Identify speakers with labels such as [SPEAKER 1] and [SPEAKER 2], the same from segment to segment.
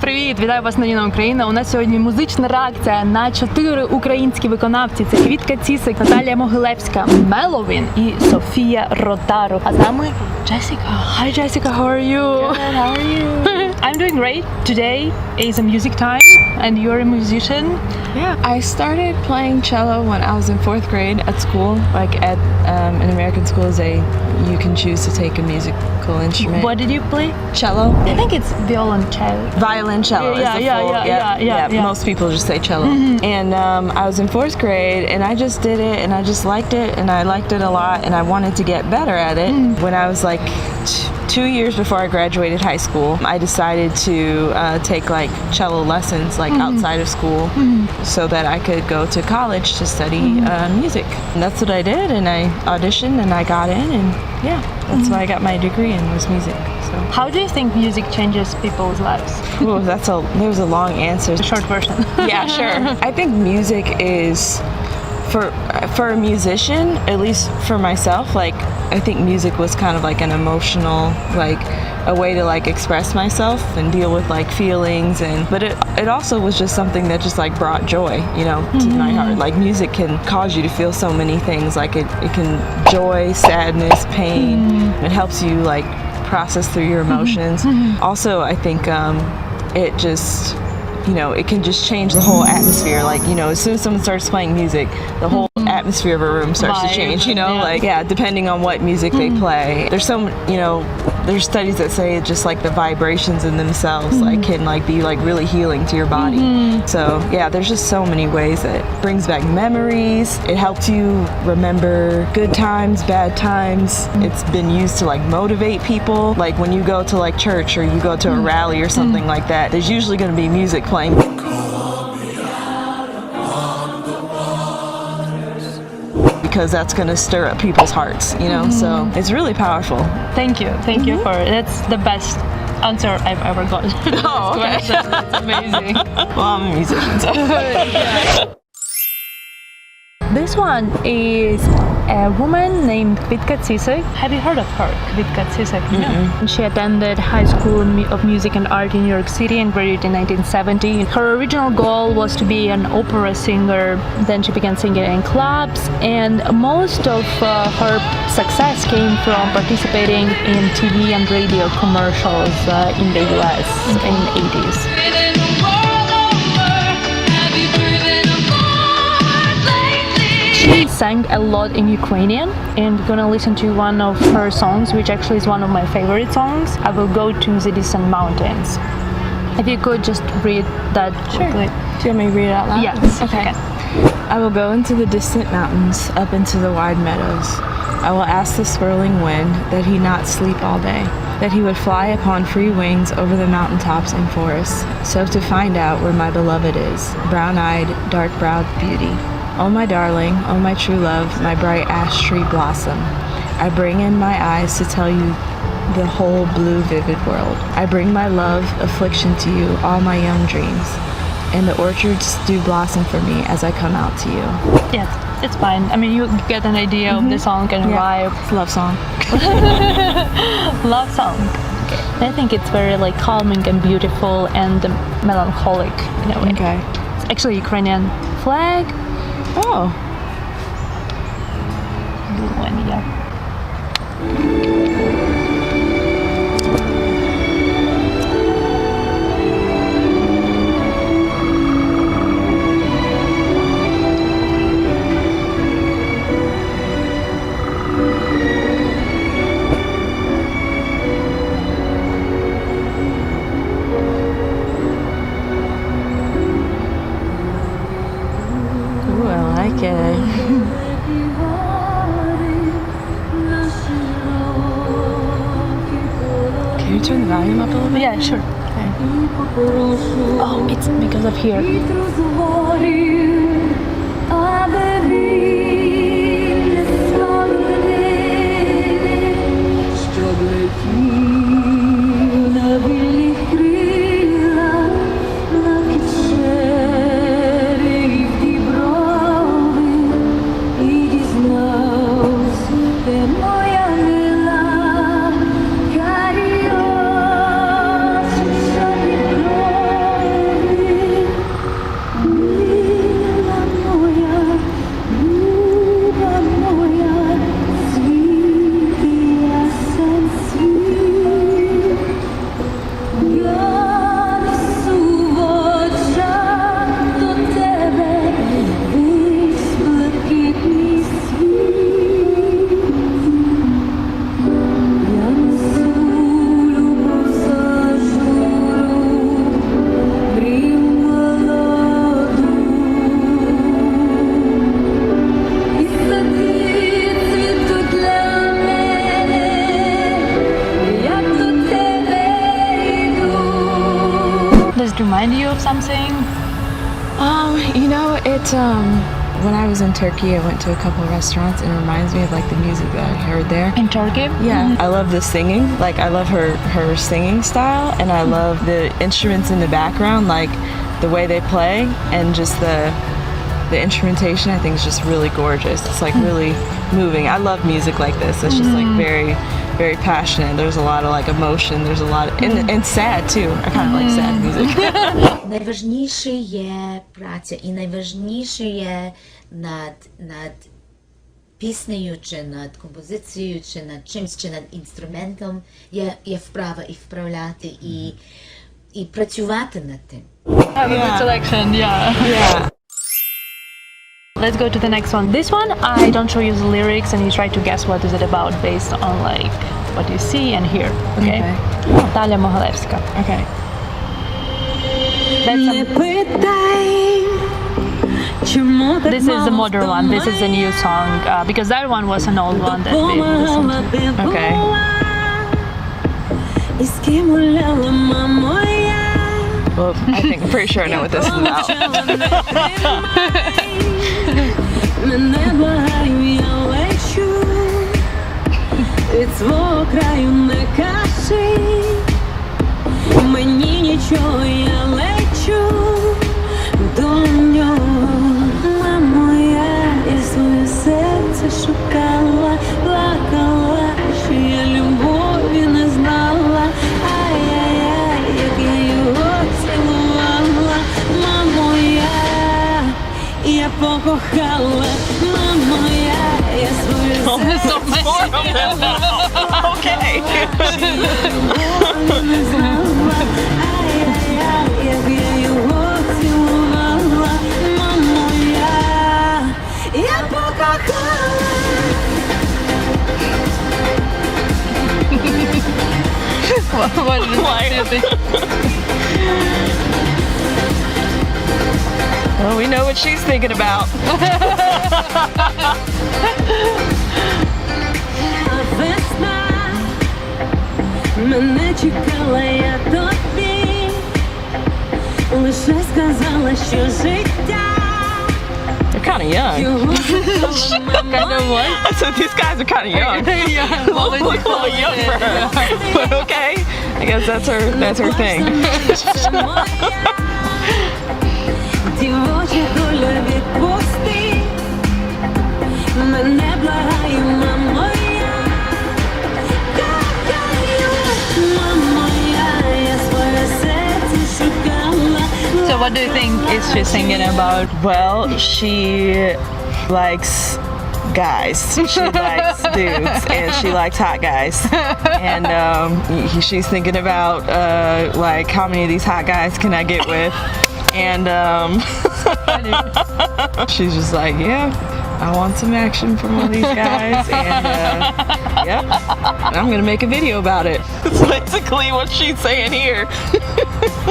[SPEAKER 1] привіт! Вітаю вас на Ніна Україна. У нас сьогодні музична реакція на 4 українські виконавці. Це Квітка Цісик, Наталя Могилевська, Меловін і Софія Ротару. А з нами Jessica. Hi Jessica, how are you?
[SPEAKER 2] Good, how are you?
[SPEAKER 1] I'm doing great. Today is a music time and you're a musician.
[SPEAKER 2] Yeah, I started playing cello when I was in 4th grade at school. Like at an American school, you can choose to take a musical instrument.
[SPEAKER 1] What did you play?
[SPEAKER 2] Cello.
[SPEAKER 1] I think it's violoncello.
[SPEAKER 2] Violoncello is the full.
[SPEAKER 1] Yeah.
[SPEAKER 2] Most people just say cello. Mm-hmm. And I was in 4th grade, and I just did it, and I just liked it, and I liked it a lot, and I wanted to get better at it. When I was like 2 years before I graduated high school, I decided to take like cello lessons like outside of school so that I could go to college to study music. And that's what I did, and I auditioned and I got in, and yeah, that's why I got my degree in was music. So.
[SPEAKER 1] How do you think music changes people's lives?
[SPEAKER 2] Ooh, there was a long answer.
[SPEAKER 1] A short version.
[SPEAKER 2] Yeah, sure. I think music is for a musician, at least for myself, like I think music was kind of like an emotional, like a way to like express myself and deal with like feelings, but it also was just something that just like brought joy, you know, to my heart. Like music can cause you to feel so many things, like it can joy, sadness, pain. It helps you like process through your emotions. Also, I think it just, you know, it can just change the whole atmosphere. Like, you know, as soon as someone starts playing music, the whole atmosphere of a room starts to change, you know, like, yeah, depending on what music they play. There's some, you know, there's studies that say just like the vibrations in themselves, like can like be like really healing to your body. So yeah, there's just so many ways that it brings back memories. It helps you remember good times, bad times. It's been used to like motivate people. Like when you go to like church or you go to a rally or something like that, there's usually going to be music playing. Because that's going to stir up people's hearts, you know, so it's really powerful.
[SPEAKER 1] Thank you for it. That's the best answer I've ever got.
[SPEAKER 2] Oh, okay.
[SPEAKER 1] It's amazing.
[SPEAKER 2] Well, I'm a musician, so.
[SPEAKER 1] This one is a woman named Kvitka Cisyk. Have you heard of her, Kvitka Cisyk? No. She attended High School of Music and Art in New York City and graduated in 1970. Her original goal was to be an opera singer. Then she began singing in clubs, and most of her success came from participating in TV and radio commercials in the US in the 80s. She sang a lot in Ukrainian, and we're gonna listen to one of her songs, which actually is one of my favorite songs. I will go to the distant mountains. If you could just read that quickly.
[SPEAKER 2] Do you want me to read it out loud?
[SPEAKER 1] Yes.
[SPEAKER 2] Okay. I will go into the distant mountains, up into the wide meadows. I will ask the swirling wind that he not sleep all day, that he would fly upon free wings over the mountaintops and forests, so to find out where my beloved is, brown-eyed, dark-browed beauty. Oh my darling, oh my true love, my bright ash tree blossom. I bring in my eyes to tell you the whole blue vivid world. I bring my love, affliction to you, all my young dreams. And the orchards do blossom for me as I come out to you.
[SPEAKER 1] Yes, it's fine. I mean, you get an idea of the song and vibe.
[SPEAKER 2] It's a love song.
[SPEAKER 1] Love song. Okay. I think it's very like calming and beautiful and melancholic in a way.
[SPEAKER 2] Okay.
[SPEAKER 1] It's actually Ukrainian flag.
[SPEAKER 2] Oh.
[SPEAKER 1] Blue one, yeah.
[SPEAKER 2] Ooh, I like it. Can you turn the volume up a little bit?
[SPEAKER 1] Yeah, sure.
[SPEAKER 2] Okay.
[SPEAKER 1] Oh, it's because of here.
[SPEAKER 3] Moja mila,
[SPEAKER 1] remind you of something?
[SPEAKER 2] You know, when I was in Turkey, I went to a couple of restaurants, and it reminds me of like the music that I heard there.
[SPEAKER 1] In Turkey?
[SPEAKER 2] Yeah, I love the singing. Like, I love her singing style, and I love the instruments in the background, like the way they play, and just the instrumentation. I think is just really gorgeous. It's like really moving. I love music like this. It's just like very, very passionate. There's a lot of like emotion. There's a lot of, and sad too. I kind of like sad music.
[SPEAKER 3] Найважніше є праця, і найважніше є над піснею, чи над композицією, чи над чимсь, чи над інструментом є вправа і вправляти, і працювати над тим.
[SPEAKER 1] Have a good selection, yeah. Let's go to the next one. This one, I don't show you the lyrics and you try to guess what is it about based on like what you see and hear, okay? Наталя Могилевська.
[SPEAKER 2] Okay.
[SPEAKER 1] This is the modern one. This is a new song because that one was an old one that we listened to.
[SPEAKER 2] Okay. Well, I think I'm pretty sure I know what this is about.
[SPEAKER 4] Від свого краю не кажи, мені нічого, я лечу до нього. Мамо, я своє серце шукала, плакала, що я любові не знала. Ай-яй-яй, як я його цілувала. Мамо, я покохала. Мамо, я своє серце.
[SPEAKER 2] Okay. Well, we know what she's thinking about.
[SPEAKER 4] Мене чекала я тобі, лише сказала, що життя.
[SPEAKER 2] They're kind of young.
[SPEAKER 1] Kind of what?
[SPEAKER 2] I said these guys are kind of young.
[SPEAKER 1] Yeah,
[SPEAKER 2] Look a little young for her. But okay, I guess that's her thing.
[SPEAKER 4] Дівоча доля відпусти, мене благає, мамо.
[SPEAKER 1] So what do you think is she singing about?
[SPEAKER 2] Well, she likes guys. She likes dudes, and she likes hot guys. And she's thinking about like how many of these hot guys can I get with? And she's just like, yeah, I want some action from all these guys, and yep, I'm gonna make a video about it. That's basically what she's saying here.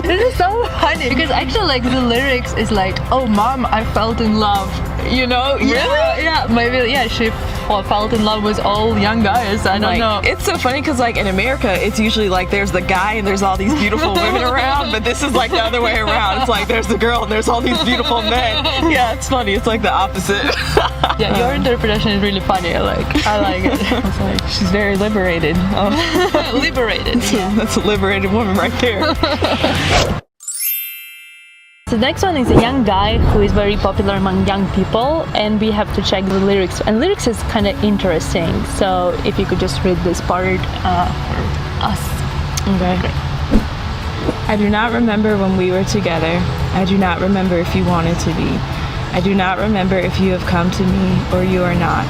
[SPEAKER 1] This is so funny because actually like the lyrics is like, oh mom, I felt in love, you know?
[SPEAKER 2] Really?
[SPEAKER 1] Yeah, maybe, yeah, she felt in love with all young guys. I don't know.
[SPEAKER 2] It's so funny because like in America, it's usually like there's the guy and there's all these beautiful women around, but this is like the other way around. It's like there's the girl and there's all these beautiful men. Yeah, it's funny. It's like the opposite.
[SPEAKER 1] Yeah, your interpretation is really funny. I like it.
[SPEAKER 2] It's like she's very liberated.
[SPEAKER 1] Liberated.
[SPEAKER 2] Yeah. That's a liberated woman right there.
[SPEAKER 1] The next one is a young guy who is very popular among young people, and we have to check the lyrics. And lyrics is kind of interesting. So if you could just read this part for us.
[SPEAKER 2] Okay.
[SPEAKER 1] Great.
[SPEAKER 2] I do not remember when we were together. I do not remember if you wanted to be. I do not remember if you have come to me or you are not.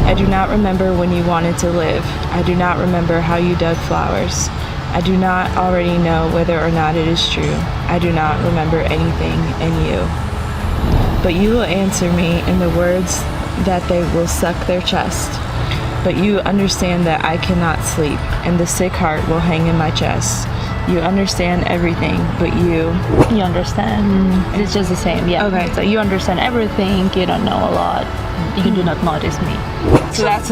[SPEAKER 2] I do not remember when you wanted to live. I do not remember how you dug flowers. I do not already know whether or not it is true. I do not remember anything in you. But you will answer me in the words that they will suck their chest. But you understand that I cannot sleep, and the sick heart will hang in my chest. You understand everything, but you
[SPEAKER 1] understand. It's just the same, yeah.
[SPEAKER 2] Okay.
[SPEAKER 1] So you understand everything, you don't know a lot, you do not notice me.
[SPEAKER 2] So that's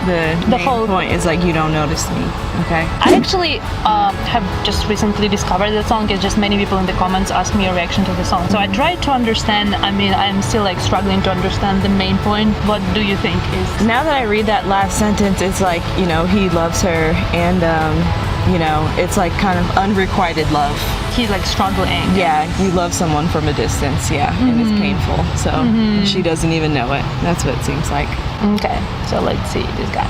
[SPEAKER 2] the main
[SPEAKER 1] whole
[SPEAKER 2] point is like you don't notice me. Okay.
[SPEAKER 1] I actually have just recently discovered the song. It's just many people in the comments ask me a reaction to the song. So I tried to understand. I mean, I'm still like struggling to understand the main point. What do you think is?
[SPEAKER 2] Now that I read that last sentence, it's like, you know, he loves her and, you know, it's like kind of unrequited love.
[SPEAKER 1] He's like struggling.
[SPEAKER 2] Yeah, you love someone from a distance, yeah, and it's painful. So she doesn't even know it. That's what it seems like.
[SPEAKER 1] Okay, so let's see this guy.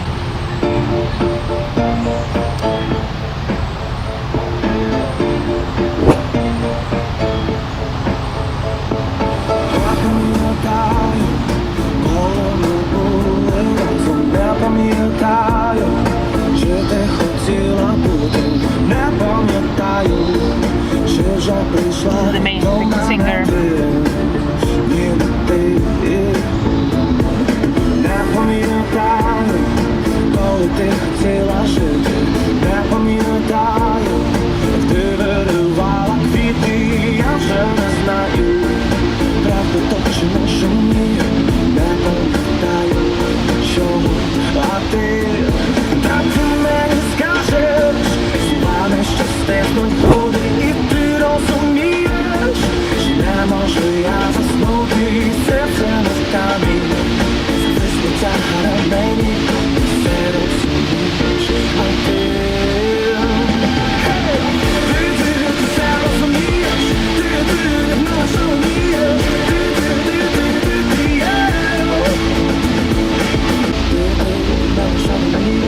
[SPEAKER 1] The main singer.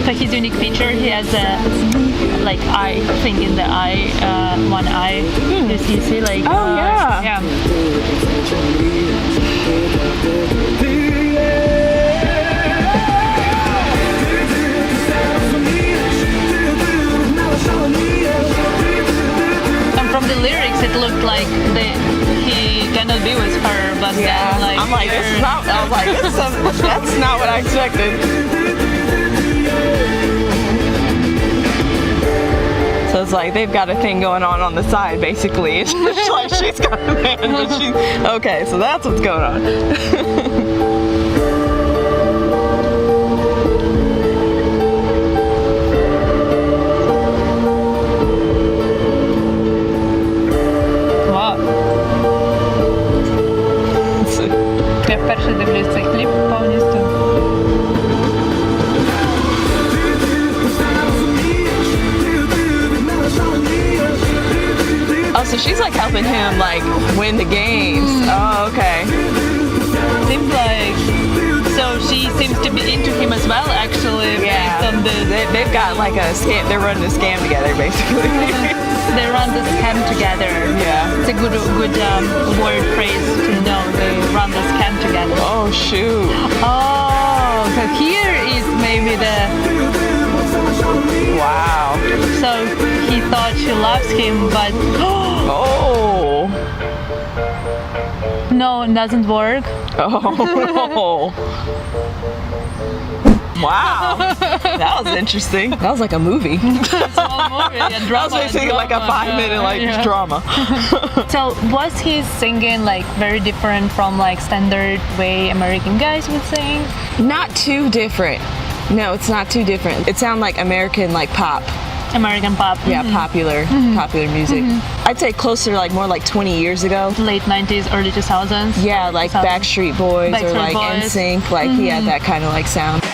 [SPEAKER 1] So his unique feature, he has a like eye thing in the eye, one eye. You see like yeah. And from the lyrics, it looked like he cannot be with her, but
[SPEAKER 2] Yeah,
[SPEAKER 1] then, like,
[SPEAKER 2] I'm like, this is not, I was like, that's not what I expected. So it's like they've got a thing going on the side, basically. It's just like she's got a man, but she's okay. So that's what's going on.
[SPEAKER 1] Вау. Я вперше дивлюсь цей кліп повністю.
[SPEAKER 2] Oh, so she's like helping him like win the games. Oh, okay.
[SPEAKER 1] Seems like so she seems to be into him as well, actually.
[SPEAKER 2] Yeah.
[SPEAKER 1] Based on the
[SPEAKER 2] They've got like a scam. They're running a scam together, basically.
[SPEAKER 1] they run the scam together.
[SPEAKER 2] Yeah.
[SPEAKER 1] It's a good word phrase to know. They run the scam together.
[SPEAKER 2] Oh shoot.
[SPEAKER 1] Oh, so here is maybe the.
[SPEAKER 2] Wow.
[SPEAKER 1] So he thought she loves him, but
[SPEAKER 2] Oh.
[SPEAKER 1] no, it doesn't work.
[SPEAKER 2] Oh. Wow. That was interesting. That was like a movie.
[SPEAKER 1] Small movie, a
[SPEAKER 2] That
[SPEAKER 1] drama.
[SPEAKER 2] was basically like a 5-minute like
[SPEAKER 1] Yeah.
[SPEAKER 2] drama.
[SPEAKER 1] So was his singing like very different from like standard way American guys would sing?
[SPEAKER 2] Not too different. No, it's not too different. It sounds like American like pop.
[SPEAKER 1] American pop.
[SPEAKER 2] Yeah, popular music. I'd say closer like more like 20 years ago.
[SPEAKER 1] Late 90s, early 2000s.
[SPEAKER 2] Yeah, like
[SPEAKER 1] 2000s.
[SPEAKER 2] Backstreet Boys or
[SPEAKER 1] Backstreet
[SPEAKER 2] like
[SPEAKER 1] Boys.
[SPEAKER 2] NSYNC. Like he had that kind of like sound.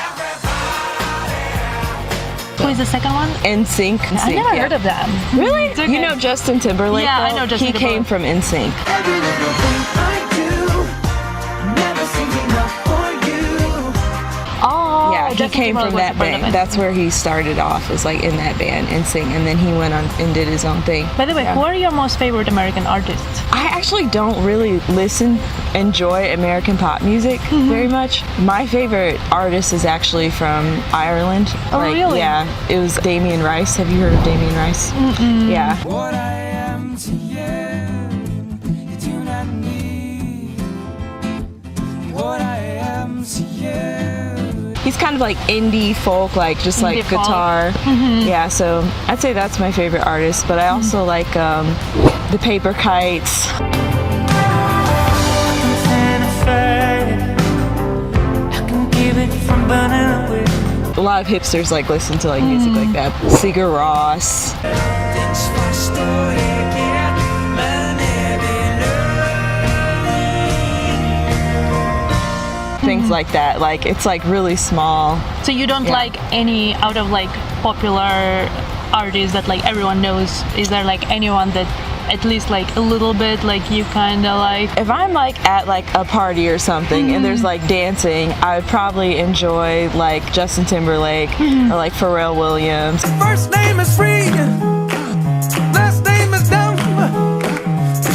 [SPEAKER 1] Who is the second one?
[SPEAKER 2] NSYNC.
[SPEAKER 1] I never heard of them.
[SPEAKER 2] Really?
[SPEAKER 1] It's okay.
[SPEAKER 2] You know Justin Timberlake?
[SPEAKER 1] Yeah, I
[SPEAKER 2] though?
[SPEAKER 1] know Justin
[SPEAKER 2] He came
[SPEAKER 1] Timberlake.
[SPEAKER 2] from NSYNC.
[SPEAKER 1] Oh,
[SPEAKER 2] Yeah, he
[SPEAKER 1] Justin
[SPEAKER 2] came from
[SPEAKER 1] Timberlake
[SPEAKER 2] that
[SPEAKER 1] was a part of
[SPEAKER 2] band.
[SPEAKER 1] it.
[SPEAKER 2] That's where he started off, is like in that band, NSYNC, and then he went on and did his own thing.
[SPEAKER 1] By the way,
[SPEAKER 2] Yeah.
[SPEAKER 1] who are your most favorite American artists?
[SPEAKER 2] I actually don't really enjoy American pop music very much. My favorite artist is actually from Ireland.
[SPEAKER 1] Oh, really?
[SPEAKER 2] Yeah, it was Damien Rice. Have you heard of Damien Rice? Yeah.
[SPEAKER 5] What I am to you, you do not need. What I am to you.
[SPEAKER 2] He's kind of like indie folk, like just like
[SPEAKER 1] Indie folk.
[SPEAKER 2] guitar. Yeah, so I'd say that's my favorite artist, but I also like the Paper Kites.
[SPEAKER 5] I can keep it from burning away.
[SPEAKER 2] a lot of hipsters like listen to like music like that. Sigur Rós. Things like that. Like it's like really small.
[SPEAKER 1] So you don't like any out of like popular artists that like everyone knows? Is there like anyone that at least like a little bit like you kind of like?
[SPEAKER 2] If I'm like at like a party or something and there's like dancing, I would probably enjoy like Justin Timberlake or like Pharrell Williams.
[SPEAKER 5] First name is free, last name is dumb.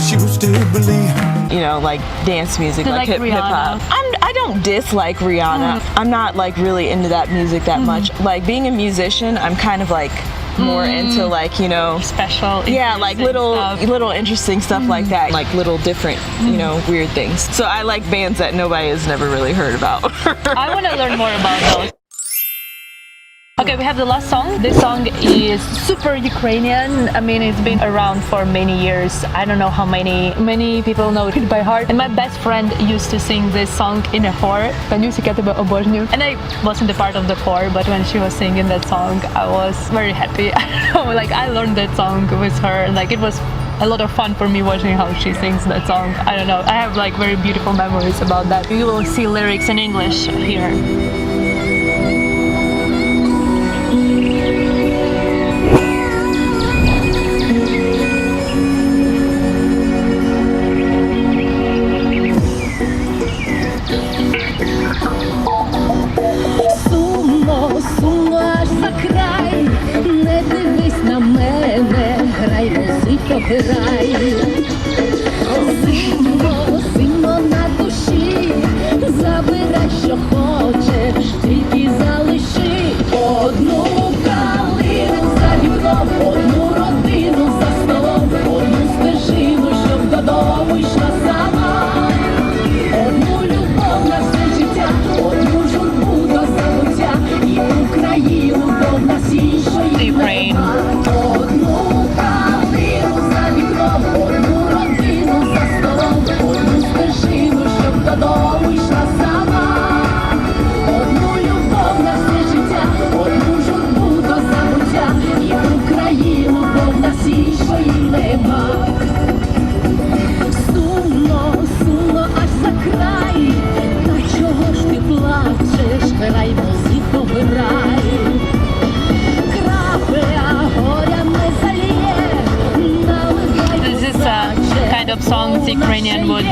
[SPEAKER 5] She was still believe.
[SPEAKER 2] You know, like dance music,
[SPEAKER 1] So
[SPEAKER 2] like
[SPEAKER 1] like
[SPEAKER 2] hip hop. I don't dislike Rihanna. I'm not like really into that music that much. Like being a musician, I'm kind of like more into like, you know,
[SPEAKER 1] Special,
[SPEAKER 2] yeah, like
[SPEAKER 1] interesting
[SPEAKER 2] little
[SPEAKER 1] stuff.
[SPEAKER 2] interesting stuff like that, like little different, you know, weird things. So I like bands that nobody has never really heard about.
[SPEAKER 1] I want to learn more about those. Okay, we have the last song. This song is super Ukrainian. I mean, it's been around for many years. I don't know how many people know it by heart. And my best friend used to sing this song in a chore. And I wasn't a part of the chore, but when she was singing that song, I was very happy. I don't know, like I learned that song with her, and like it was a lot of fun for me watching how she sings that song. I don't know. I have like very beautiful memories about that. You will see lyrics in English here.
[SPEAKER 4] Сумно аж за край, не дивись на мене, грай музику, грай. Зимно на душі, забирай, що хочеш, тільки залиши одну калину за вікном, одну родину за столом, одну стежину, щоб додому йшла сама, одну любов на все життя, одну журбу до забуття, і Україну, бо в нас іншої нема. Одну калину за вікном, одну родину за столом, одну стежину, щоб додому йшла сама, одну любов на все життя, одну журбу до забуття, і Україну, бо в нас іншої нема. Сумно, сумно аж за край, та чого ж ти плачеш, грай музику, грай. Крапля горя не заліє, наливай.
[SPEAKER 1] This is a kind of songs Ukrainian would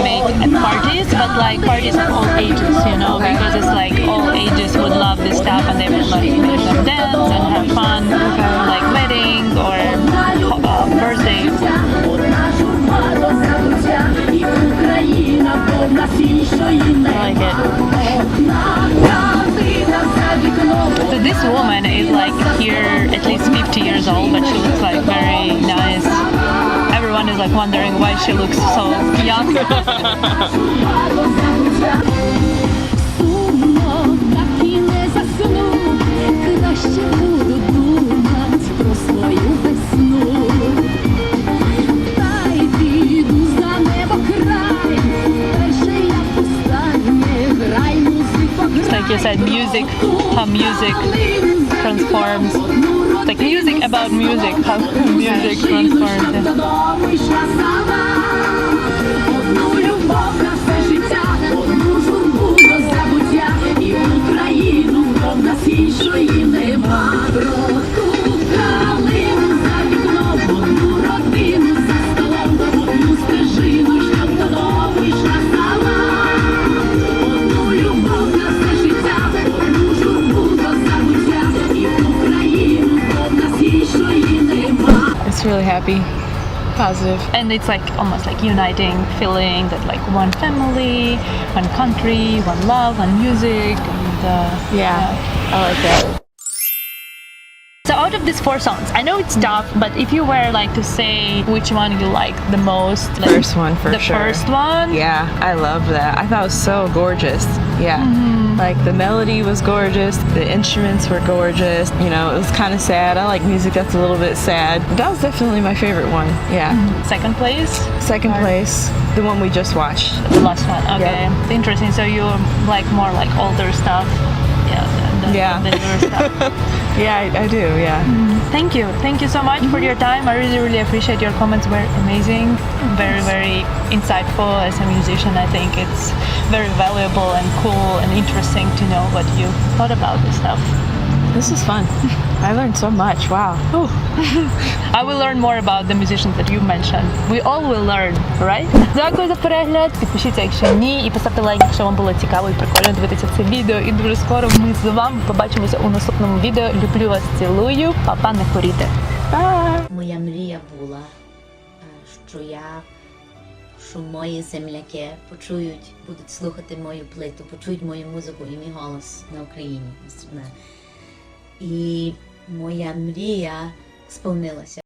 [SPEAKER 1] make at parties, but like parties of all ages, you know, because it's like all ages would love this stuff and they would like make them dance and have fun, like weddings or birthdays. I like it. So this woman is like here at least 50 years old, but she looks like very nice. Everyone is like wondering why she looks so young.
[SPEAKER 4] Сумно, так і не засну, краще буду думать про свою весну. Та й піду за небо край, перше як останнє, грай музику,
[SPEAKER 1] It's like you said, music, how music transforms. It's like music about music, how music transforms. Yeah.
[SPEAKER 4] додому йшла сама, одну любов на все життя, одну журбу до забуття, і Україну, бо в нас іншої нема. Про ту калину за вікном, одну родину за столом, одну стежину, щоб додому йшла сама, одну любов на все життя, одну журбу до забуття, і Україну, бо в нас іншої нема.
[SPEAKER 2] It's really happy, positive.
[SPEAKER 1] And it's like almost like uniting feeling that like one family, one country, one love, one music. And,
[SPEAKER 2] I like that.
[SPEAKER 1] So out of these 4 songs, I know it's tough, but if you were like to say which one you like the most, like
[SPEAKER 2] First one for
[SPEAKER 1] the
[SPEAKER 2] sure.
[SPEAKER 1] first one.
[SPEAKER 2] Yeah, I love that. I thought it was so gorgeous. Yeah. Like the melody was gorgeous, the instruments were gorgeous, you know, it was kind of sad. I like music that's a little bit sad. That was definitely my favorite one. Yeah.
[SPEAKER 1] Second place.
[SPEAKER 2] Second place, the one we just watched.
[SPEAKER 1] The last one. Okay.
[SPEAKER 2] Yeah.
[SPEAKER 1] Interesting. So you like more like older stuff. Yeah.
[SPEAKER 2] Yeah.
[SPEAKER 1] the newer stuff.
[SPEAKER 2] Yeah, I do, yeah.
[SPEAKER 1] Thank you so much for your time. I really appreciate your comments. Were amazing, very insightful. As a musician, I think it's very valuable and cool and interesting to know what you thought about this stuff.
[SPEAKER 2] This is fun. I learned so much, wow.
[SPEAKER 1] I will learn more about the musicians that you mentioned. We all will learn, right? Дякую за перегляд. Підпишіться, якщо ні, і поставте лайк, якщо вам було цікаво і прикольно дивитися це відео. І дуже скоро ми з вами побачимося у наступному відео. Люблю вас, цілую. Па-па, не хворійте.
[SPEAKER 3] Моя мрія була, що мої земляки почують, будуть слухати мою плиту, почують мою музику і мій голос на Україні. І моя мрія сповнилася.